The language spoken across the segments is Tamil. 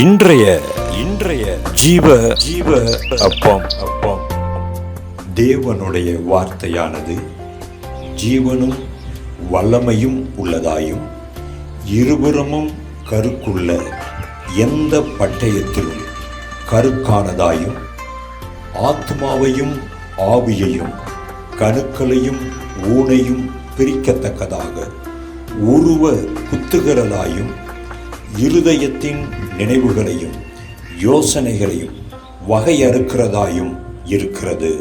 இன்றைய இன்றைய ஜீவ ஜீவ அப்பம் அப்பம் தேவனுடைய வார்த்தையானது ஜீவனும் வல்லமையும் உள்ளதாயும் இருபுறமும் கருக்குள்ள எந்த பட்டயத்திலும் கருக்கானதாயும் ஆத்மாவையும் ஆவியையும் கணுக்களையும் ஊனையும் பிரிக்கத்தக்கதாக உருவ குத்துகிறதாயும் இருதயத்தின் நினைவுகளையும் யோசனைகளையும் வகையறுக்கிறதாயும் இருக்கிறது.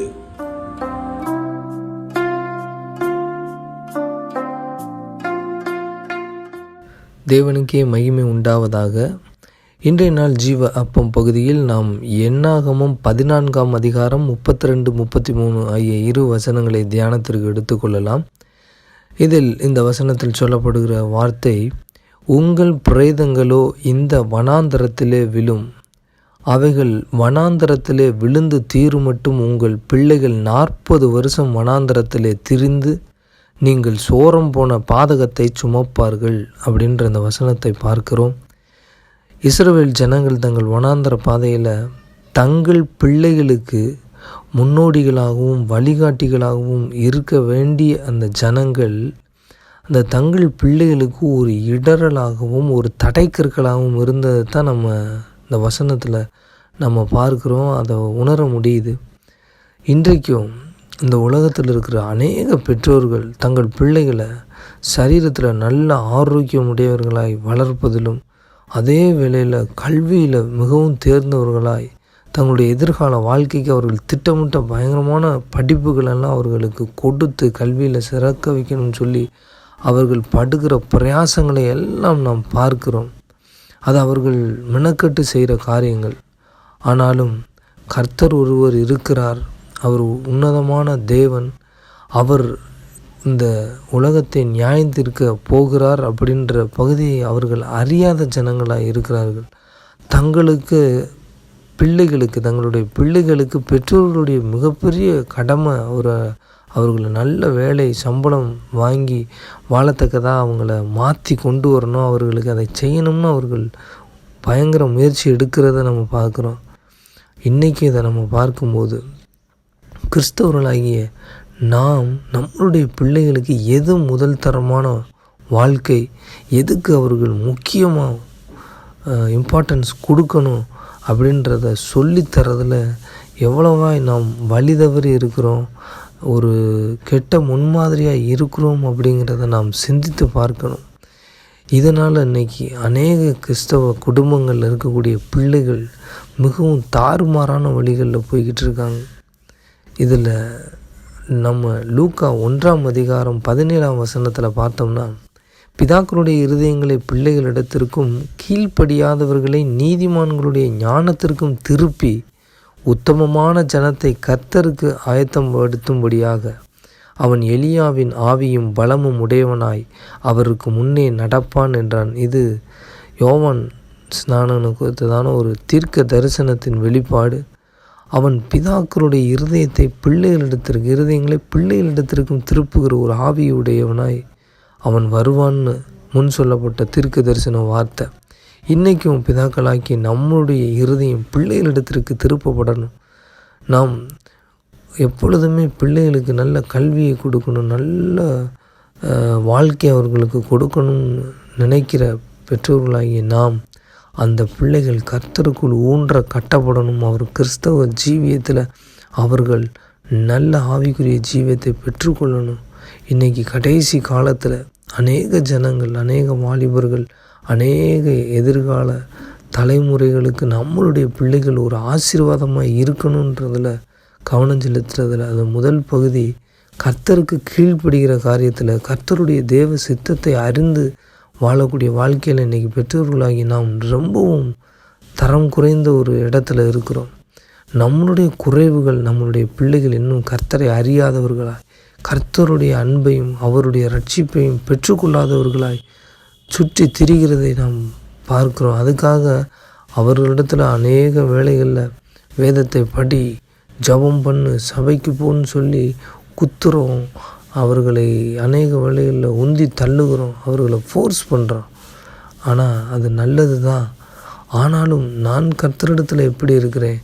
தேவனுக்கே மகிமை உண்டாவதாக. இன்றைய நாள் ஜீவ அப்பம் பகுதியில் நாம் என்னாகமம் 14ஆம் அதிகாரம் 32-33 ஆகிய இரு வசனங்களை தியானத்திற்கு எடுத்துக்கொள்ளலாம். இதில் இந்த வசனத்தில் சொல்லப்படுகிற வார்த்தை, உங்கள் பிரேதங்களோ இந்த வனாந்தரத்திலே விழும், அவைகள் வனாந்தரத்திலே விழுந்து தீருமட்டும் உங்கள் பிள்ளைகள் 40 வருஷம் வனாந்தரத்திலே திரிந்து நீங்கள் சோரம் போன பாதகத்தை சுமப்பார்கள் அப்படின்ற இந்த வசனத்தை பார்க்கிறோம். இஸ்ரவேல் ஜனங்கள் தங்கள் வனாந்தர பாதையில் தங்கள் பிள்ளைகளுக்கு முன்னோடிகளாகவும் வழிகாட்டிகளாகவும் இருக்க வேண்டிய அந்த ஜனங்கள் அந்த தங்கள் பிள்ளைகளுக்கு ஒரு இடரலாகவும் ஒரு தடைக்கற்களாகவும் இருந்ததை தான் நம்ம இந்த வசனத்தில் நம்ம பார்க்குறோம், அதை உணர முடியுது. இன்றைக்கும் இந்த உலகத்தில் இருக்கிற அநேக பெற்றோர்கள் தங்கள் பிள்ளைகளை சரீரத்தில் நல்ல ஆரோக்கியமுடையவர்களாய் வளர்ப்பதிலும் அதே வேளையில் கல்வியில் மிகவும் தேர்ந்தவர்களாய் தங்களுடைய எதிர்கால வாழ்க்கைக்கு அவர்கள் திட்டமிட்ட பயங்கரமான படிப்புகளெல்லாம் அவர்களுக்கு கொடுத்து கல்வியில் சிறக்க வைக்கணும்னு சொல்லி அவர்கள் படுகிற பிரயாசங்களை எல்லாம் நாம் பார்க்கிறோம். அது அவர்கள் மெனக்கட்டு செய்கிற காரியங்கள். ஆனாலும் கர்த்தர் ஒருவர் இருக்கிறார், அவர் உன்னதமான தேவன், அவர் இந்த உலகத்தை நியாயந்திருக்க போகிறார் அப்படின்ற பகுதியை அவர்கள் அறியாத ஜனங்களாக இருக்கிறார்கள். தங்களுடைய பிள்ளைகளுக்கு பெற்றோர்களுடைய மிகப்பெரிய கடமை அவர்களை நல்ல வேலை சம்பளம் வாங்கி வாழத்தக்கதாக அவங்கள மாற்றி கொண்டு வரணும், அவர்களுக்கு அதை செய்யணும்னு அவர்கள் பயங்கர முயற்சி எடுக்கிறத நம்ம பார்க்குறோம். இன்றைக்கி இதை நம்ம பார்க்கும்போது கிறிஸ்தவர்களாகிய நாம் நம்மளுடைய பிள்ளைகளுக்கு எது முதல் தரமான வாழ்க்கை, எதுக்கு அவர்கள் முக்கியமாக இம்பார்ட்டன்ஸ் கொடுக்கணும் அப்படின்றத சொல்லித்தரதில் எவ்வளவாய் நாம் வழி தவறி இருக்கிறோம், ஒரு கெட்ட முன்மாதிரியாக இருக்கிறோம் அப்படிங்கிறத நாம் சிந்தித்து பார்க்கணும். இதனால் இன்றைக்கி அநேக கிறிஸ்தவ குடும்பங்களில் இருக்கக்கூடிய பிள்ளைகள் மிகவும் தாறுமாறான வழிகளில் போய்கிட்டு இருக்காங்க. இதில் நம்ம லூக்கா 1ஆம் அதிகாரம் 17ஆம் வசனத்தில் பார்த்தோம்னா, பிதாக்களுடைய இருதயங்களை பிள்ளைகளிடத்திற்கும் கீழ்ப்படியாதவர்களை நீதிமான்களுடைய ஞானத்திற்கும் திருப்பி உத்தமமான ஜனத்தை கர்த்தருக்கு ஆயத்தப்படுத்தும்படியாக அவன் எலியாவின் ஆவியும் பலமும் உடையவனாய் அவருக்கு முன்னே நடப்பான் என்றான். இது யோவான் ஸ்நானனுக்கு குறித்ததான ஒரு தீர்க்க தரிசனத்தின் வெளிப்பாடு. அவன் பிதாக்களுடைய இருதயங்களை பிள்ளைகளிடத்திற்கும் திருப்புகிற ஒரு ஆவியுடையவனாய் அவன் வருவான்னு முன் சொல்லப்பட்ட தீர்க்க தரிசன வார்த்தை. இன்றைக்கும் பிதாக்களாக்கி நம்முடைய இருதயம் பிள்ளைகளிடத்திற்கு திருப்பப்படணும். நாம் எப்பொழுதுமே பிள்ளைகளுக்கு நல்ல கல்வியை கொடுக்கணும், நல்ல வாழ்க்கை அவர்களுக்கு கொடுக்கணும்னு நினைக்கிற பெற்றோர்களாகிய நாம் அந்த பிள்ளைகள் கர்த்தருக்குள் ஊன்ற கட்டப்படணும். அவர் கிறிஸ்தவ ஜீவியத்தில் அவர்கள் நல்ல ஆவிக்குரிய ஜீவியத்தை பெற்றுக்கொள்ளணும். இன்றைக்கி கடைசி காலத்தில் அநேக ஜனங்கள், அநேக வாலிபர்கள், அநேக எதிர்கால தலைமுறைகளுக்கு நம்மளுடைய பிள்ளைகள் ஒரு ஆசீர்வாதமாக இருக்கணுன்றதில் கவனம் செலுத்துறதில் அது முதல் பகுதி கர்த்தருக்கு கீழ்ப்படுகிற காரியத்தில் கர்த்தருடைய தேவ சித்தத்தை அறிந்து வாழக்கூடிய வாழ்க்கையில் இன்றைக்கி பெற்றோர்களாகி நாம் ரொம்பவும் தரம் குறைந்த ஒரு இடத்துல இருக்கிறோம். நம்மளுடைய குறைவுகள் நம்மளுடைய பிள்ளைகள் இன்னும் கர்த்தரை அறியாதவர்களாய், கர்த்தருடைய அன்பையும் அவருடைய ரட்சிப்பையும் பெற்றுக்கொள்ளாதவர்களாய் சுற்றி திரிகிறதை நாம் பார்க்கிறோம். அதுக்காக அவர்களிடத்தில் அநேக வேளைகளில் வேதத்தை படி, ஜபம் பண்ணு, சபைக்கு போன்னு சொல்லி குத்துறோம், அவர்களை அநேக வேளைகளில் உந்தி தள்ளுகிறோம், அவர்களை ஃபோர்ஸ் பண்ணுறோம். ஆனால் அது நல்லது தான். ஆனாலும் நான் கர்த்தரிடத்தில் எப்படி இருக்கிறேன்?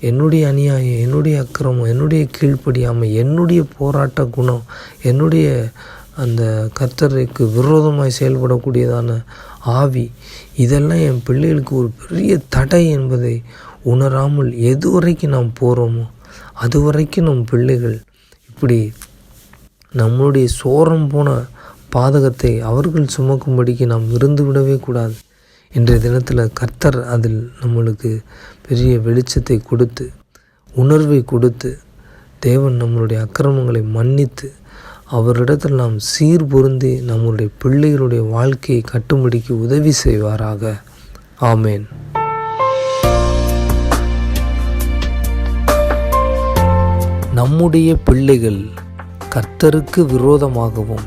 என்னுடைய அநியாயம், என்னுடைய அக்கிரமம், என்னுடைய கீழ்ப்படியாமை, என்னுடைய போராட்ட குணம், என்னுடைய அந்த கர்த்தருக்கு விரோதமாய் செயல்படக்கூடியதான ஆவி, இதெல்லாம் என் பிள்ளைகளுக்கு ஒரு பெரிய தடை என்பதை உணராமல் எது வரைக்கும் நாம் போகிறோமோ அது வரைக்கும் நம் பிள்ளைகள் இப்படி நம்மளுடைய சோரம் போன பாதகத்தை அவர்கள் சுமக்கும்படிக்கு நாம் இருந்து விடவே கூடாது. இன்றைய தினத்தில் கர்த்தர் அதில் நம்மளுக்கு பெரிய வெளிச்சத்தை கொடுத்து, உணர்வை கொடுத்து, தேவன் நம்மளுடைய அக்கிரமங்களை மன்னித்து அவரிடத்தில் நாம் சீர்பொருந்தி நம்முடைய பிள்ளைகளுடைய வாழ்க்கையை கட்டும்படிக்கு உதவி செய்வாராக. ஆமேன். நம்முடைய பிள்ளைகள் கர்த்தருக்கு விரோதமாகவும்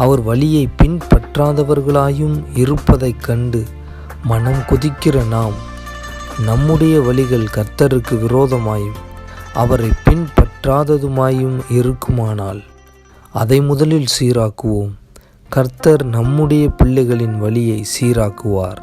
அவர் வழியை பின்பற்றாதவர்களாயும் இருப்பதைக் கண்டு மனம் கொதிக்கிற நாம், நம்முடைய வழிகள் கர்த்தருக்கு விரோதமாயும் அவரை பின்பற்றாததுமாயும் இருக்குமானால் அதை முதலில் சீராக்குவோம். கர்த்தர் நம்முடைய பிள்ளைகளின் வழியை சீராக்குவார்.